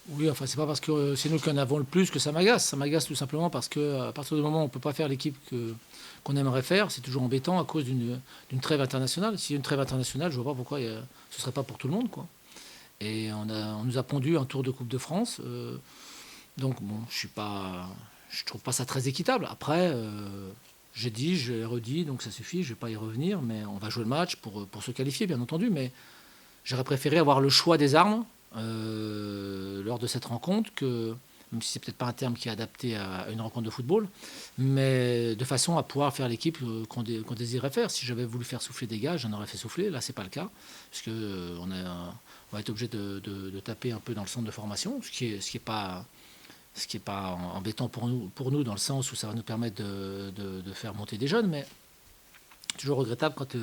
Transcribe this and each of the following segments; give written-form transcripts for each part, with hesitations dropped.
Oui, enfin, c'est pas parce que c'est nous qui en avons le plus que ça m'agace. Ça m'agace tout simplement parce que à partir du moment où on peut pas faire l'équipe qu'on aimerait faire, c'est toujours embêtant à cause d'une trêve internationale. S'il y a une trêve internationale, je vois pas pourquoi ce serait pas pour tout le monde, quoi. Et on nous a pondu un tour de Coupe de France. Donc bon, je trouve pas ça très équitable. Après, j'ai dit, je l'ai redit, donc ça suffit. Je vais pas y revenir, mais on va jouer le match pour se qualifier, bien entendu. Mais j'aurais préféré avoir le choix des armes lors de cette rencontre que, même si c'est peut-être pas un terme qui est adapté à une rencontre de football, mais de façon à pouvoir faire l'équipe qu'on désirait faire. Si j'avais voulu faire souffler des gars, j'en aurais fait souffler. Là, c'est pas le cas, parce que on va être obligé de taper un peu dans le centre de formation, ce qui est pas embêtant pour nous dans le sens où ça va nous permettre de faire monter des jeunes, mais toujours regrettable quand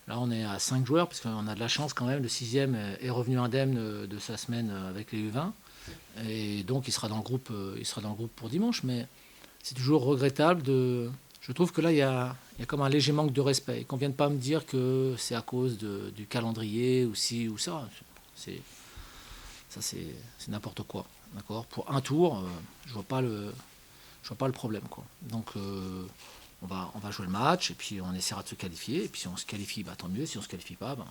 là, on est à 5 joueurs, parce qu'on a de la chance quand même. Le sixième est revenu indemne de sa semaine avec les U20. Et donc, il sera dans le groupe pour dimanche. Mais c'est toujours regrettable Je trouve que là, il y a comme un léger manque de respect. Et qu'on ne vienne pas me dire que c'est à cause du calendrier ou ci ou ça. C'est, c'est n'importe quoi. D'accord. Pour un tour, je vois pas le problème, quoi. Donc, on va jouer le match et puis on essaiera de se qualifier. Et puis si on se qualifie, bah, tant mieux. Si on se qualifie pas, bah,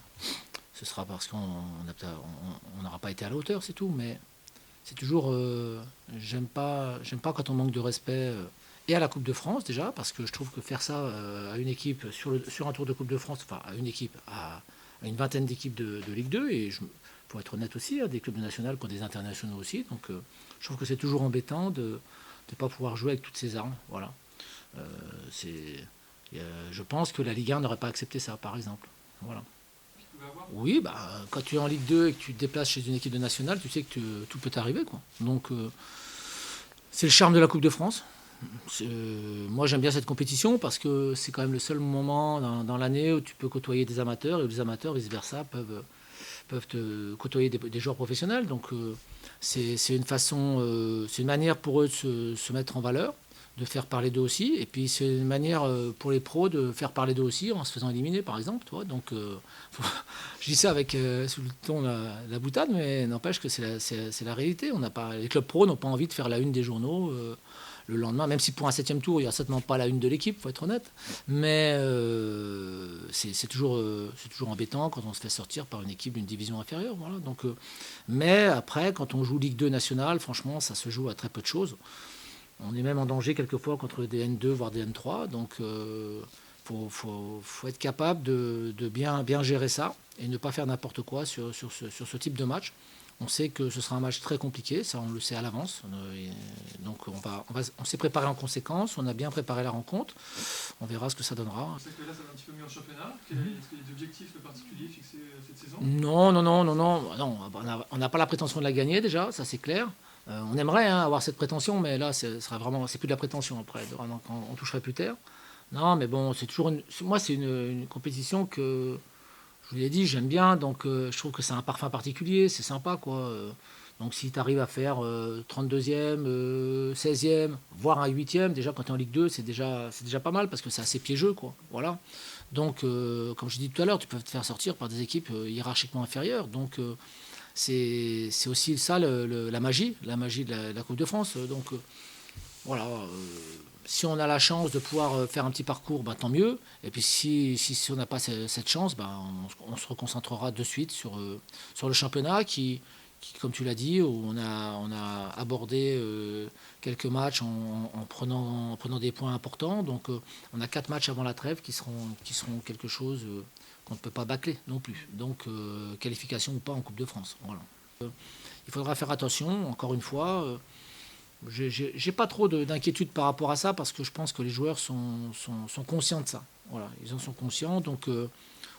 ce sera parce on n'aura pas été à la hauteur, c'est tout. Mais c'est toujours, j'aime pas quand on manque de respect. Et à la Coupe de France déjà, parce que je trouve que faire ça à une équipe sur un tour de Coupe de France, enfin à une équipe, à une vingtaine d'équipes de Ligue 2, et pour être honnête aussi, des clubs nationaux qui ont des internationaux aussi. Donc je trouve que c'est toujours embêtant de ne pas pouvoir jouer avec toutes ces armes. Voilà. Euh, c'est, je pense que la Ligue 1 n'aurait pas accepté ça, par exemple. Voilà. Oui, bah, quand tu es en Ligue 2 et que tu te déplaces chez une équipe de nationale, tu sais que tout peut t'arriver, quoi. Donc, c'est le charme de la Coupe de France. Moi, j'aime bien cette compétition parce que c'est quand même le seul moment dans l'année où tu peux côtoyer des amateurs et où les amateurs, vice-versa, peuvent te côtoyer des joueurs professionnels. Donc, c'est une façon, c'est une manière pour eux de se mettre en valeur, de faire parler d'eux aussi. Et puis, c'est une manière pour les pros de faire parler d'eux aussi en se faisant éliminer, par exemple. Tu vois. Donc, je dis ça avec sous le ton la boutade, mais n'empêche que c'est la réalité. On n'a pas, les clubs pros n'ont pas envie de faire la une des journaux le lendemain, même si pour un septième tour, il n'y a certainement pas la une de l'équipe, faut être honnête. Mais c'est toujours embêtant quand on se fait sortir par une équipe d'une division inférieure. Voilà. Donc, mais après, quand on joue Ligue 2 nationale, franchement, ça se joue à très peu de choses. On est même en danger quelquefois contre des N2, voire des N3. Donc, faut être capable de bien gérer ça et ne pas faire n'importe quoi sur ce type de match. On sait que ce sera un match très compliqué, ça on le sait à l'avance. Donc on s'est préparé en conséquence, on a bien préparé la rencontre. On verra ce que ça donnera. C'est que là, ça va un petit peu mieux en championnat. Est-ce qu'il y a des objectifs particuliers fixés cette saison? Non, on n'a pas la prétention de la gagner déjà, ça c'est clair. On aimerait avoir cette prétention, mais là, c'est plus de la prétention après. Vraiment, quand on toucherait plus terre. Non, mais bon, moi, c'est une compétition que, je vous l'ai dit, j'aime bien. Donc, je trouve que c'est un parfum particulier, c'est sympa, quoi. Donc, si tu arrives à faire 32e, 16e, voire un 8e, déjà quand tu es en Ligue 2, c'est déjà pas mal parce que c'est assez piégeux, quoi. Voilà. Donc, comme je dis tout à l'heure, tu peux te faire sortir par des équipes hiérarchiquement inférieures. Donc, c'est aussi ça la magie de la Coupe de France. Donc, voilà. Si on a la chance de pouvoir faire un petit parcours, bah, tant mieux. Et puis si on n'a pas cette chance, bah, on se reconcentrera de suite sur le championnat qui, comme tu l'as dit, où on a abordé quelques matchs en prenant des points importants. Donc on a 4 matchs avant la trêve qui seront quelque chose qu'on ne peut pas bâcler non plus. Donc qualification ou pas en Coupe de France. Voilà. Il faudra faire attention, encore une fois. J'ai pas trop d'inquiétude par rapport à ça parce que je pense que les joueurs sont conscients de ça. Voilà, ils en sont conscients. Donc,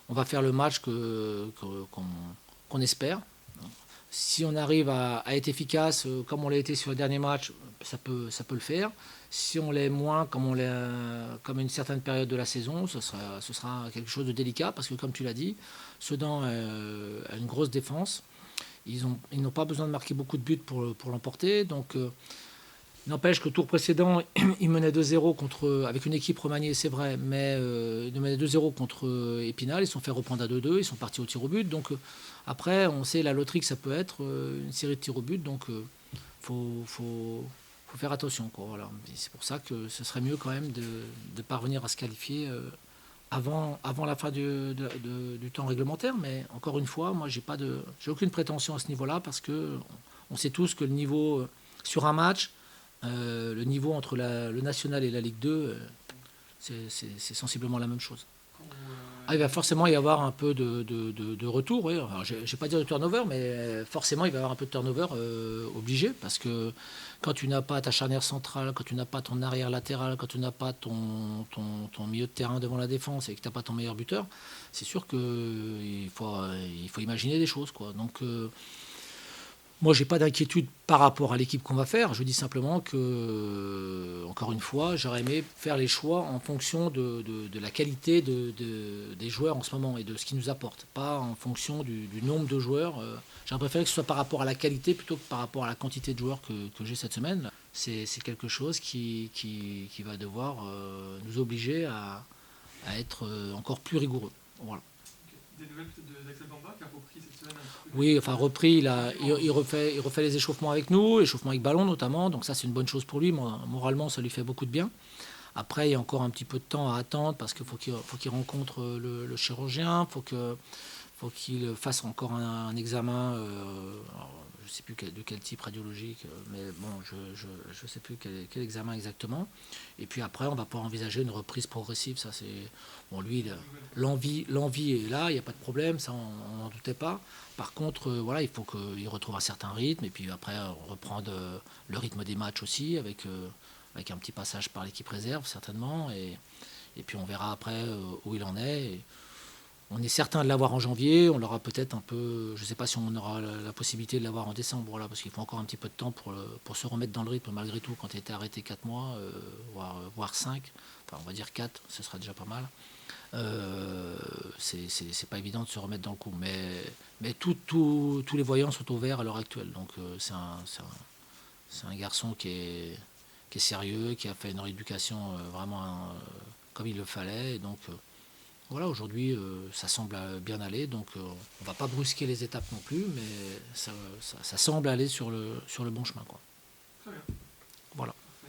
on va faire le match qu'on espère. Si on arrive à être efficace comme on l'a été sur le dernier match, ça peut le faire. Si on l'est moins comme on l'est comme à une certaine période de la saison, ce sera quelque chose de délicat parce que, comme tu l'as dit, Sedan a une grosse défense. Ils n'ont pas besoin de marquer beaucoup de buts pour l'emporter. Donc, N'empêche que le tour précédent, il menait 2-0 avec une équipe remaniée, c'est vrai, mais il menait 2-0 contre Épinal. Ils se sont fait reprendre à 2-2, ils sont partis au tir au but. Donc après, on sait la loterie que ça peut être une série de tirs au but. Donc faut faire attention, quoi, voilà. Et c'est pour ça que ce serait mieux quand même de parvenir à se qualifier avant la fin du temps réglementaire. Mais encore une fois, moi, j'ai aucune prétention à ce niveau-là parce que on sait tous que le niveau sur un match, le niveau entre le national et la Ligue 2, c'est sensiblement la même chose. Quand, Ah, il va forcément y avoir un peu de retour, oui. Alors, je ne vais pas dire de turnover, mais forcément il va y avoir un peu de turnover obligé, parce que quand tu n'as pas ta charnière centrale, quand tu n'as pas ton arrière latéral, quand tu n'as pas ton milieu de terrain devant la défense et que tu n'as pas ton meilleur buteur, c'est sûr qu'il faut imaginer des choses, quoi. Donc moi, j'ai pas d'inquiétude par rapport à l'équipe qu'on va faire. Je dis simplement que, encore une fois, j'aurais aimé faire les choix en fonction de la qualité des joueurs en ce moment et de ce qu'ils nous apportent, pas en fonction du nombre de joueurs. J'aurais préféré que ce soit par rapport à la qualité plutôt que par rapport à la quantité de joueurs que j'ai cette semaine. C'est quelque chose qui va devoir nous obliger à être encore plus rigoureux. Voilà. des nouvelles peut-être d'Axel Bamba qui a repris cette semaine un petit peu Oui, enfin repris, il refait les échauffements avec nous, échauffements avec ballon notamment, donc ça c'est une bonne chose pour lui, moralement ça lui fait beaucoup de bien. Après, il y a encore un petit peu de temps à attendre parce qu'il faut qu'il rencontre le chirurgien, faut qu'il fasse encore un examen, je ne sais plus de quel type radiologique, mais bon, je ne sais plus quel examen exactement. Et puis après, on va pouvoir envisager une reprise progressive. Ça, c'est bon, lui, l'envie est là, il n'y a pas de problème, ça, on n'en doutait pas. Par contre, voilà, il faut qu'il retrouve un certain rythme, et puis après, reprendre le rythme des matchs aussi, avec un petit passage par l'équipe réserve, certainement. Et puis on verra après où il en est. Et on est certain de l'avoir en janvier. On l'aura peut-être un peu. Je ne sais pas si on aura la possibilité de l'avoir en décembre, voilà, parce qu'il faut encore un petit peu de temps pour se remettre dans le rythme, malgré tout, quand il était arrêté 4 mois, voire 5. Enfin, on va dire 4, ce sera déjà pas mal. C'est pas évident de se remettre dans le coup. Mais tous les voyants sont au vert à l'heure actuelle. Donc c'est un garçon qui est sérieux, qui a fait une rééducation vraiment comme il le fallait. Et donc voilà, aujourd'hui ça semble bien aller. Donc on ne va pas brusquer les étapes non plus, mais ça semble aller sur le bon chemin, quoi. Très bien.